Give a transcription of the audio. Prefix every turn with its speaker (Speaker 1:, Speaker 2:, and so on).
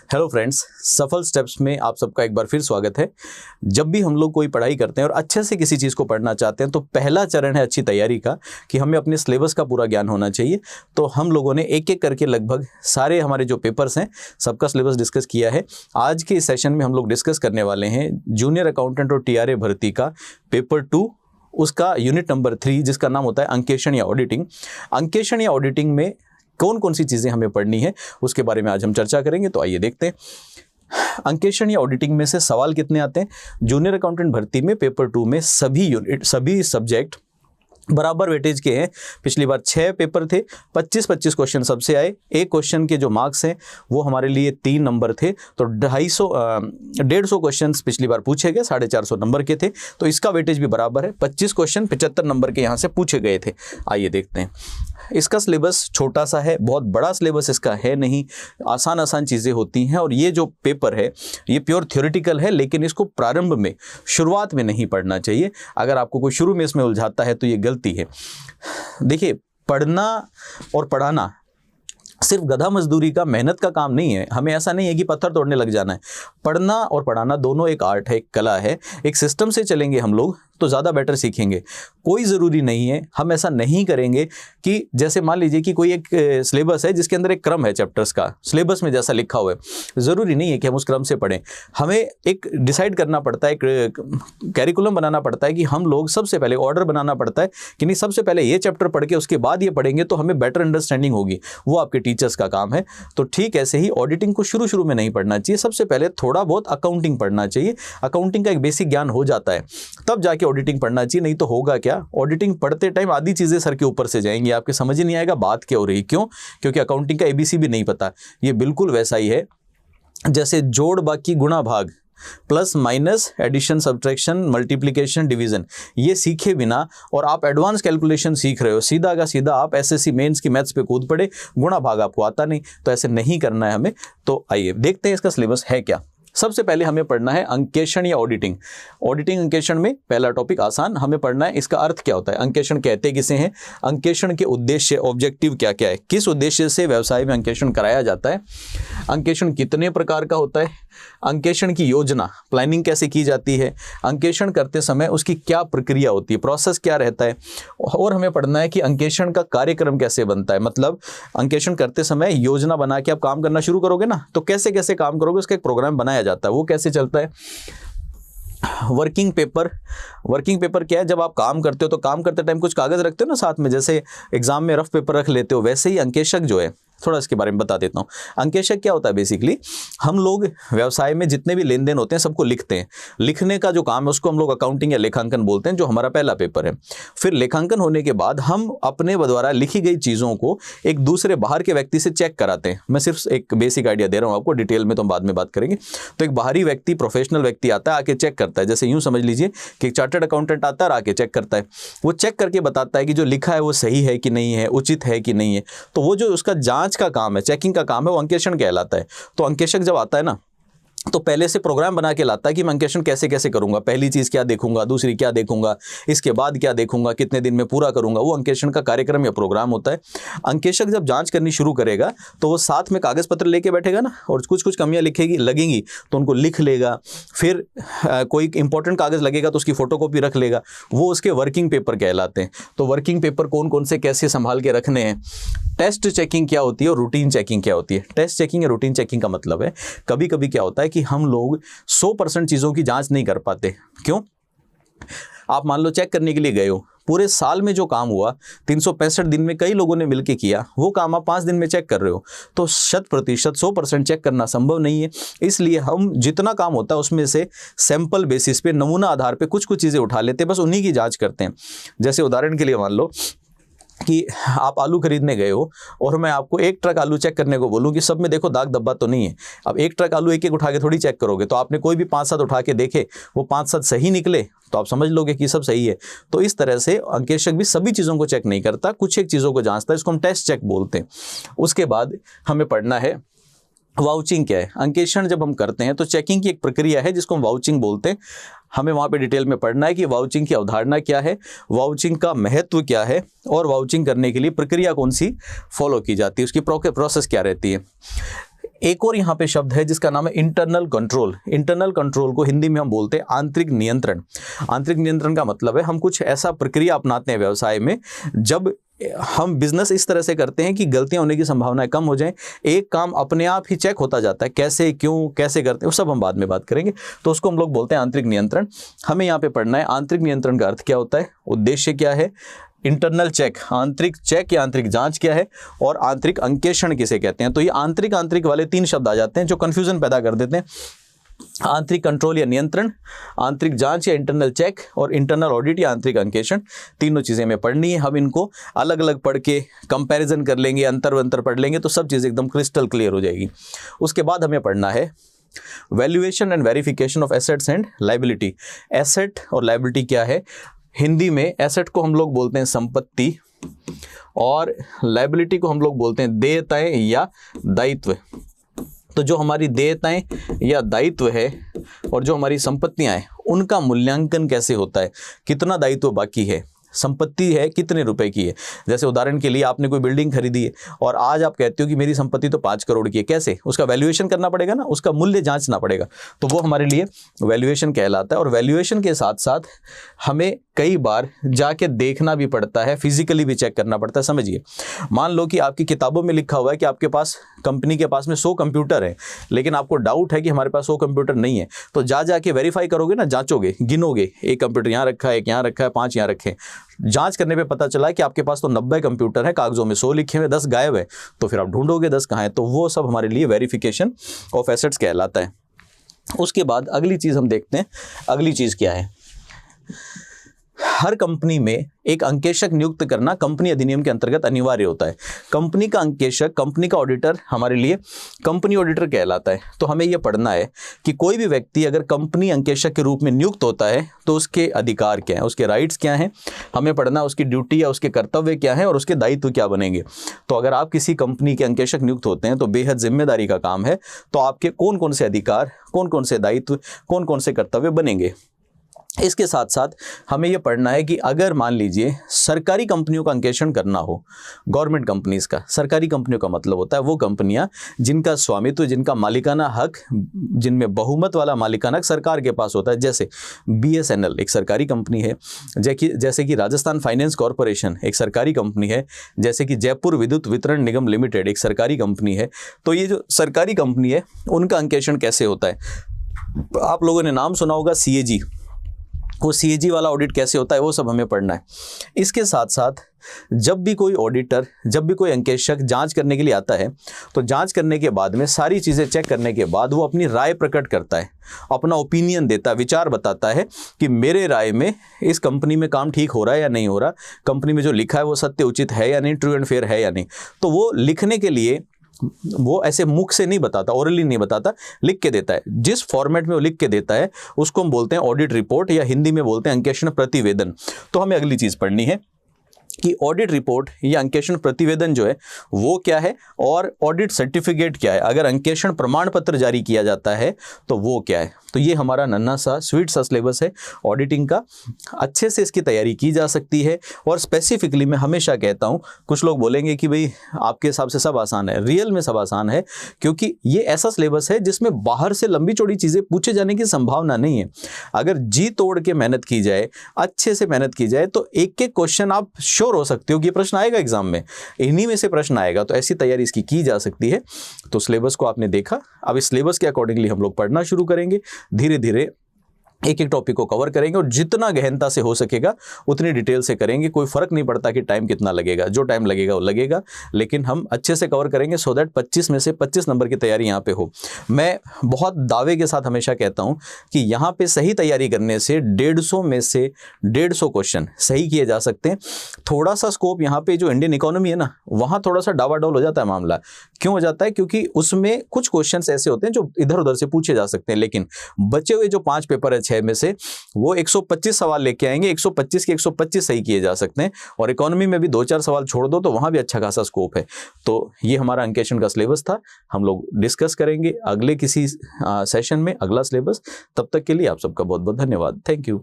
Speaker 1: Hello friends, सफल steps में आप सबका एक बार फिर स्वागत है। जब भी हम लोग कोई पढ़ाई करते हैं और अच्छे से किसी चीज़ को पढ़ना चाहते हैं तो पहला चरण है अच्छी तैयारी का, कि हमें अपने सिलेबस का पूरा ज्ञान होना चाहिए। तो हम लोगों ने एक एक करके लगभग सारे हमारे जो पेपर्स हैं सबका सिलेबस डिस्कस किया है। आज के इस सेशन में हम लोग डिस्कस करने वाले हैं जूनियर अकाउंटेंट और टीआरए भर्ती का पेपर 2, उसका यूनिट नंबर 3 जिसका नाम होता है अंकेक्षण या ऑडिटिंग। अंकेक्षण या ऑडिटिंग में कौन कौन सी चीज़ें हमें पढ़नी है उसके बारे में आज हम चर्चा करेंगे। तो आइए देखते हैं अंकेक्षण या ऑडिटिंग में से सवाल कितने आते हैं। जूनियर अकाउंटेंट भर्ती में पेपर 2 में सभी सब्जेक्ट बराबर वेटेज के हैं। पिछली बार 6 पेपर थे, 25-25 क्वेश्चन सबसे आए। एक क्वेश्चन के जो मार्क्स हैं वो हमारे लिए 3 नंबर थे, तो 150 क्वेश्चन पिछली बार पूछे गए, 450 नंबर के थे। तो इसका वेटेज भी बराबर है, 25 क्वेश्चन 75 नंबर के यहाँ से पूछे गए थे। आइए देखते हैं। इसका सिलेबस छोटा सा है, बहुत बड़ा सिलेबस इसका है नहीं, आसान चीज़ें होती हैं। और ये जो पेपर है ये प्योर थ्योरेटिकल है, लेकिन इसको प्रारंभ में, शुरुआत में नहीं पढ़ना चाहिए। अगर आपको कोई शुरू में इसमें उलझाता है तो ये गलती है। देखिए, पढ़ना और पढ़ाना सिर्फ गधा मजदूरी का, मेहनत का काम नहीं है। हमें ऐसा नहीं है कि पत्थर तोड़ने लग जाना है। पढ़ना और पढ़ाना दोनों एक आर्ट है, एक कला है। एक सिस्टम से चलेंगे हम लोग तो ज़्यादा बेटर सीखेंगे। कोई ज़रूरी नहीं है, हम ऐसा नहीं करेंगे कि जैसे मान लीजिए कि कोई एक सिलेबस है जिसके अंदर एक क्रम है चैप्टर्स का, सिलेबस में जैसा लिखा हुआ है, ज़रूरी नहीं है कि हम उस क्रम से पढ़ें। हमें एक डिसाइड करना पड़ता है, एक कैरिकुलम बनाना पड़ता है कि हम लोग सबसे पहले ऑर्डर बनाना पड़ता है कि नहीं, सबसे पहले ये चैप्टर पढ़ के उसके बाद ये पढ़ेंगे तो हमें बेटर अंडरस्टैंडिंग होगी। वो आपके टीचर्स का काम है। तो ठीक ऐसे ही ऑडिटिंग को शुरू में नहीं पढ़ना चाहिए। सबसे पहले थोड़ा बहुत अकाउंटिंग पढ़ना चाहिए। अकाउंटिंग का एक बेसिक ज्ञान हो जाता है तब जाके ऑडिटिंग पढ़ना चाहिए। नहीं तो होगा क्या, ऑडिटिंग पढ़ते टाइम आधी चीजें सर के ऊपर से जाएंगी, आपके समझ ही नहीं आएगा बात क्या हो रही। क्यों? क्योंकि अकाउंटिंग का एबीसी भी नहीं पता। ये बिल्कुल वैसा ही है जैसे जोड़, बाकी, गुणा, भाग, plus minus, addition, subtraction, multiplication, division, ये सीखे बिना और आप एडवांस कैलकुलेशन सीख रहे हो, सीधा का सीधा आप एसएससी मेंस की मैथ्स पे कूद पड़े, गुणा भाग आपको आता नहीं, तो ऐसे नहीं करना है हमें। तो आइए देखते हैं इसका सिलेबस है क्या। सबसे पहले हमें पढ़ना है अंकेक्षण या ऑडिटिंग। ऑडिटिंग अंकेक्षण में पहला टॉपिक आसान, हमें पढ़ना है इसका अर्थ क्या होता है, अंकेक्षण कहते किसे हैं, अंकेक्षण के उद्देश्य, ऑब्जेक्टिव क्या क्या है, किस उद्देश्य से व्यवसाय में अंकेक्षण कराया जाता है, अंकेक्षण कितने प्रकार का होता है, अंकेक्षण की योजना, प्लानिंग कैसे की जाती है, अंकेक्षण करते समय उसकी क्या प्रक्रिया होती है, प्रोसेस क्या रहता है। और हमें पढ़ना है कि अंकेक्षण का कार्यक्रम कैसे बनता है, मतलब अंकेक्षण करते समय योजना बना के आप काम करना शुरू करोगे ना, तो कैसे कैसे काम करोगे उसका एक प्रोग्राम बनाया जाता है, वो कैसे चलता है। वर्किंग पेपर क्या है, जब आप काम करते हो तो काम करते टाइम कुछ कागज रखते हो ना साथ में, जैसे एग्जाम में रफ पेपर रख लेते हो, वैसे ही अंकेक्षक जो है, थोड़ा इसके बारे में बता देता हूँ। अंकेक्षक क्या होता है, बेसिकली हम लोग व्यवसाय में जितने भी लेन देन होते हैं सबको लिखते हैं। लिखने का जो काम है उसको हम लोग अकाउंटिंग या लेखांकन बोलते हैं, जो हमारा पहला पेपर है। फिर लेखांकन होने के बाद हम अपने द्वारा लिखी गई चीज़ों को एक दूसरे बाहर के व्यक्ति से चेक कराते हैं। मैं सिर्फ एक बेसिक आइडिया दे रहा हूँ आपको, डिटेल में तो हम बाद में बात करेंगे। तो एक बाहरी व्यक्ति, प्रोफेशनल व्यक्ति आता है, आके चेक करता है। जैसे यूँ समझ लीजिए कि एक चार्टर्ड अकाउंटेंट आता है और आके चेक करता है। वो चेक करके बताता है कि जो लिखा है वो सही है कि नहीं है, उचित है कि नहीं है। तो वो जो उसका जांच का काम है, चेकिंग का काम है, वो अंकेक्षण कहलाता है। तो अंकेक्षक जब आता है ना, तो पहले से प्रोग्राम बना के लाता है कि मैं अंकेक्षण कैसे कैसे करूंगा, पहली चीज क्या देखूंगा, दूसरी क्या देखूंगा, इसके बाद क्या देखूंगा, कितने दिन में पूरा करूंगा। वो अंकेक्षण का कार्यक्रम या प्रोग्राम होता है। अंकेक्षक जब जांच करनी शुरू करेगा तो वो साथ में कागज पत्र लेके बैठेगा ना, और कुछ कमियां लगेंगी तो उनको लिख लेगा। फिर कोई इंपॉर्टेंट कागज लगेगा तो उसकी फोटोकॉपी रख लेगा। वो उसके वर्किंग पेपर कहलाते हैं। तो वर्किंग पेपर कौन कौन से कैसे संभाल के रखने हैं। टेस्ट चेकिंग क्या होती है और रूटीन चेकिंग क्या होती है। टेस्ट चेकिंग या रूटीन चेकिंग का मतलब है, कभी कभी क्या होता है कि हम लोग 100% चीज़ों की जांच नहीं कर पाते। क्यों? आप मान लो चेक करने के लिए गए हो, पूरे साल में जो काम हुआ 365 दिन में कई लोगों ने मिलकर किया, वो काम आप 5 दिन में चेक कर रहे हो, तो 100% 100% चेक करना संभव नहीं है। इसलिए हम जितना काम होता है उसमें से सैंपल बेसिस पे, नमूना आधार पे कुछ चीज़ें उठा लेते हैं, बस उन्हीं की जाँच करते हैं। जैसे उदाहरण के लिए मान लो कि आप आलू खरीदने गए हो और मैं आपको एक ट्रक आलू चेक करने को बोलूं कि सब में देखो दाग धब्बा तो नहीं है। अब एक ट्रक आलू एक एक उठा के थोड़ी चेक करोगे, तो आपने कोई भी 5-7 उठा के देखे, वो 5-7 सही निकले तो आप समझ लोगे कि सब सही है। तो इस तरह से अंकेक्षक भी सभी चीज़ों को चेक नहीं करता, कुछ एक चीज़ों को जांचता है, इसको हम टेस्ट चेक बोलते हैं। उसके बाद हमें पढ़ना है वाउचिंग क्या है। अंकेक्षण जब हम करते हैं तो चेकिंग की एक प्रक्रिया है जिसको हम वाउचिंग बोलते हैं। हमें वहाँ पे डिटेल में पढ़ना है कि वाउचिंग की अवधारणा क्या है, वाउचिंग का महत्व क्या है, और वाउचिंग करने के लिए प्रक्रिया कौन सी फॉलो की जाती है, उसकी प्रोसेस क्या रहती है। एक और यहाँ पे शब्द है जिसका नाम है इंटरनल कंट्रोल। इंटरनल कंट्रोल को हिंदी में हम बोलते हैं आंतरिक नियंत्रण। आंतरिक नियंत्रण का मतलब है हम कुछ ऐसा प्रक्रिया अपनाते हैं व्यवसाय में जब हम बिजनेस इस तरह से करते हैं कि गलतियां होने की संभावनाएं कम हो जाएं, एक काम अपने आप ही चेक होता जाता है, कैसे क्यों कैसे करते हैं वो सब हम बाद में बात करेंगे। तो उसको हम लोग बोलते हैं आंतरिक नियंत्रण। हमें यहाँ पे पढ़ना है आंतरिक नियंत्रण का अर्थ क्या होता है, उद्देश्य क्या है, इंटरनल चेक, आंतरिक चेक या आंतरिक जांच क्या है, और आंतरिक अंकेक्षण किसे कहते हैं। तो ये आंतरिक वाले 3 शब्द आ जाते हैं जो कन्फ्यूजन पैदा कर देते हैं। आंतरिक कंट्रोल या नियंत्रण, आंतरिक जांच या इंटरनल चेक, और इंटरनल ऑडिट या आंतरिक अंकेक्षण, तीनों चीज़ें हमें पढ़नी है। हम इनको अलग अलग पढ़ के कंपैरिजन कर लेंगे, अंतर पढ़ लेंगे तो सब चीज़ें एकदम क्रिस्टल क्लियर हो जाएगी। उसके बाद हमें पढ़ना है valuation and verification of assets and liability. Asset और लायबिलिटी क्या है, हिंदी में एसेट को हम लोग बोलते हैं संपत्ति और लायबिलिटी को हम लोग बोलते हैं देयताएं या दायित्व। तो जो हमारी देयताएं या दायित्व है और जो हमारी संपत्तियां हैं उनका मूल्यांकन कैसे होता है, कितना दायित्व बाकी है, संपत्ति है कितने रुपए की है। जैसे उदाहरण के लिए आपने कोई बिल्डिंग खरीदी है और आज आप कहते हो कि मेरी संपत्ति तो 5 करोड़ की है, कैसे, उसका वैल्यूएशन करना पड़ेगा ना, उसका मूल्य जांचना पड़ेगा, तो वो हमारे लिए वैल्यूएशन कहलाता है। और वैल्यूएशन के साथ साथ हमें कई बार जाके देखना भी पड़ता है, फिजिकली भी चेक करना पड़ता है। समझिए, मान लो कि आपकी किताबों में लिखा हुआ है कि आपके पास कंपनी के पास में 100 कंप्यूटर है, लेकिन आपको डाउट है कि हमारे पास 100 कंप्यूटर नहीं है, तो जाके वेरीफाई करोगे ना, जांचोगे, गिनोगे, एक कंप्यूटर यहाँ रखा है, एक यहाँ रखा है, 5 यहाँ रखे। जांच करने पे पता चला कि आपके पास तो 90 कंप्यूटर है, कागजों में 100 लिखे हुए, 10 गायब है, तो फिर आप ढूंढोगे 10 कहाँ है। तो वो सब हमारे लिए वेरिफिकेशन ऑफ एसेट्स कहलाता है। उसके बाद अगली चीज़ हम देखते हैं, अगली चीज़ क्या है, हर कंपनी में एक अंकेशक नियुक्त करना कंपनी अधिनियम के अंतर्गत अनिवार्य होता है। कंपनी का अंकेशक, कंपनी का ऑडिटर हमारे लिए कंपनी ऑडिटर कहलाता है। तो हमें यह पढ़ना है कि कोई भी व्यक्ति अगर कंपनी अंकेशक के रूप में नियुक्त होता है तो उसके अधिकार क्या हैं, उसके राइट्स क्या हैं, हमें पढ़ना उसकी ड्यूटी या उसके कर्तव्य क्या हैं और उसके दायित्व क्या बनेंगे। तो अगर आप किसी कंपनी के अंकेशक नियुक्त होते हैं तो बेहद जिम्मेदारी का काम है। तो आपके कौन कौन से अधिकार, कौन कौन से दायित्व, कौन कौन से कर्तव्य बनेंगे। इसके साथ साथ हमें यह पढ़ना है कि अगर मान लीजिए सरकारी कंपनियों का अंकेक्षण करना हो, गवर्नमेंट कंपनीज का, सरकारी कंपनियों का मतलब होता है वो कंपनियां जिनका स्वामित्व, जिनका मालिकाना हक, जिनमें बहुमत वाला मालिकाना हक सरकार के पास होता है। जैसे BSNL एक सरकारी कंपनी है, जैसे कि राजस्थान फाइनेंस कॉरपोरेशन एक सरकारी कंपनी है, जैसे कि जयपुर विद्युत वितरण निगम लिमिटेड एक सरकारी कंपनी है। तो ये जो सरकारी कंपनी है उनका अंकेक्षण कैसे होता है, आप लोगों ने नाम सुना होगा CAG, वो CAG वाला ऑडिट कैसे होता है वो सब हमें पढ़ना है। इसके साथ साथ जब भी कोई ऑडिटर, जब भी कोई अंकेक्षक जांच करने के लिए आता है तो जांच करने के बाद में सारी चीज़ें चेक करने के बाद वो अपनी राय प्रकट करता है, अपना ओपिनियन देता है, विचार बताता है कि मेरे राय में इस कंपनी में काम ठीक हो रहा है या नहीं हो रहा, कंपनी में जो लिखा है वो सत्य उचित है या नहीं, ट्रू एंड फेयर है या नहीं। तो वो लिखने के लिए वो ऐसे मुख से नहीं बताता, ओरली नहीं बताता, लिख के देता है। जिस फॉर्मेट में वो लिख के देता है उसको हम बोलते हैं ऑडिट रिपोर्ट, या हिंदी में बोलते हैं अंकेक्षण प्रतिवेदन। तो हमें अगली चीज़ पढ़नी है कि ऑडिट रिपोर्ट या अंकेक्षण प्रतिवेदन जो है वो क्या है और ऑडिट सर्टिफिकेट क्या है। अगर अंकेक्षण प्रमाण पत्र जारी किया जाता है तो वो क्या है। तो ये हमारा नन्हा सा स्वीट सा सिलेबस है ऑडिटिंग का। अच्छे से इसकी तैयारी की जा सकती है। और स्पेसिफिकली मैं हमेशा कहता हूँ, कुछ लोग बोलेंगे कि भाई आपके हिसाब से सब आसान है, रियल में सब आसान है, क्योंकि ये ऐसा सिलेबस है जिसमें बाहर से लंबी चौड़ी चीज़ें पूछे जाने की संभावना नहीं है। अगर जी तोड़ के मेहनत की जाए, अच्छे से मेहनत की जाए, तो एक एक क्वेश्चन आप श्योर हो सकते हो कि प्रश्न आएगा एग्जाम में, इन्हीं में से प्रश्न आएगा। तो ऐसी तैयारी इसकी की जा सकती है। तो सिलेबस को आपने देखा, अब इस सिलेबस के अकॉर्डिंगली हम लोग पढ़ना शुरू करेंगे। धीरे धीरे एक एक टॉपिक को कवर करेंगे और जितना गहनता से हो सकेगा उतनी डिटेल से करेंगे। कोई फर्क नहीं पड़ता कि टाइम कितना लगेगा, जो टाइम लगेगा वो लगेगा, लेकिन हम अच्छे से कवर करेंगे सो दैट 25 में से 25 नंबर की तैयारी यहाँ पे हो। मैं बहुत दावे के साथ हमेशा कहता हूँ कि यहाँ पे सही तैयारी करने से 150 में से 150 क्वेश्चन सही किए जा सकते हैं। थोड़ा सा स्कोप यहाँ पे जो इंडियन इकोनॉमी है ना, वहाँ थोड़ा सा डावाडोल हो जाता है मामला। क्यों हो जाता है? क्योंकि उसमें कुछ क्वेश्चन ऐसे होते हैं जो इधर उधर से पूछे जा सकते हैं, लेकिन बचे हुए जो 5 पेपर है 6 में से वो 125 सवाल लेके आएंगे, 125 के 125 सही किए जा सकते हैं। और इकोनॉमी में भी 2-4 सवाल छोड़ दो तो वहां भी अच्छा खासा स्कोप है। तो ये हमारा अंकेक्षण का सिलेबस था। हम लोग डिस्कस करेंगे अगले किसी सेशन में अगला सिलेबस। तब तक के लिए आप सबका बहुत बहुत धन्यवाद। Thank you.